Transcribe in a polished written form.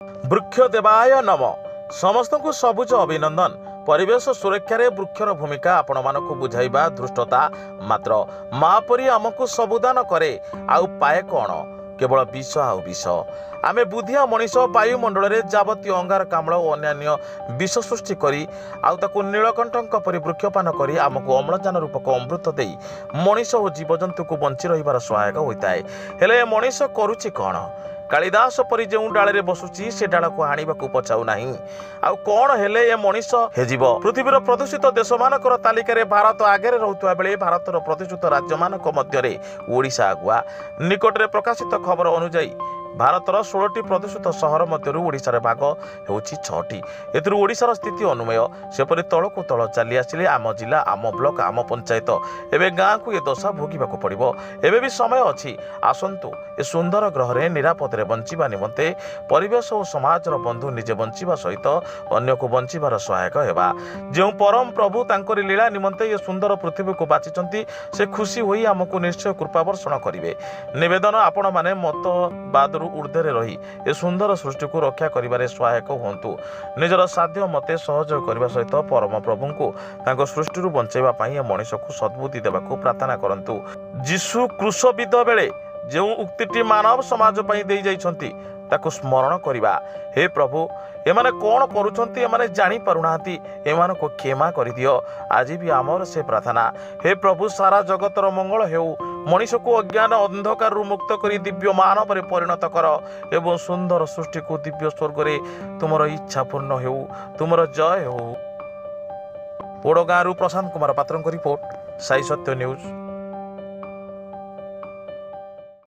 वृक्ष देवाय नम समस्त को सबुज अभिनंदन। परिवेश सुरक्षा रे वृक्षर भूमिका आपण मानक बुझाइबा दृष्टता मात्र मापरी आमको सबुदान करे आउ पाए कौन केवल विष आउ विष। आमे बुद्धिया मनीष वायुमंडल रे जावतीय अंगारकाम्ल और अन्य विष सृष्टि करी आउ ताकू नीलकंठक परि वृक्षपान करी आमको अम्लजान रूपक अमृत देई मनीष और जीवजंतु को बंची रहिबार सहायक होइताए। हेले मनीष करूची कौन? कालिदास परी जो डाले बसुची से डाल को हाणा पचाऊ नहीं आउ कौन हेले ए मनीष हेजिब। पृथ्वीर प्रदूषित देश मानकर तालिकार भारत आगे रहुवा बेले भारतर प्रदूषित राज्य मानक मध्य ओडिशा आगुआ। निकटरे प्रकाशित खबर अनुଯାयी भारतर 16टी प्रदूषित सहर मध्य ओडिशार भाग होउछि 6टी। एथुर ओडिशार स्थिति अनुमेय सेपरि तलकु तल चली आसिले आम जिला आम ब्लॉक आम पंचायत एबे गाँ को ये दशा भोगिबाकु पड़िबो। एबे भी समय अछि आसंतु ए सुंदर ग्रह रे निरापद रे बंचिबा निमंते परिवेश और समाजर बंधु निजे बंचिबा सहित अन्य को बंचिबार सहायक हेबा। जो परम प्रभु तांकर लीला निमंते ये सुंदर पृथ्वी को बाचिचंती से खुशी होई आमको निश्चय कृपा वर्षण करिवे। निवेदन आपण माने मतवाद ऊर्ध्वे रही ए सुंदर सृष्टि को रक्षा करिबारे सहायक होंतु। निजर साध्य मते सहयोग करबा सहित परम प्रभु को तांको सृष्टि रु बंचैबा पई मनीष को सद्बुद्धि देबाको प्रार्थना करंतु। जीशु क्रूस विद बेले जो उक्तिटी मानव समाज पई देई जाइछंती ताको स्मरण करिबा। हे प्रभु एमाने कौन करुछंती एमाने जानी पारुनाहांती एमान को क्षमा करि दियो। आज भी आमर से प्रार्थना। हे प्रभु सारा जगतर मंगल हेउ मनीष को अज्ञान अंधकार मुक्त करी दिव्य मानव रे परिणत कर एवं सुंदर सृष्टि को दिव्य स्वर्ग रे तुमर इच्छा पूर्ण हेउ तुमर जय हो। ओडगाँ प्रशांत कुमार पात्र रिपोर्ट साई सत्य न्यूज।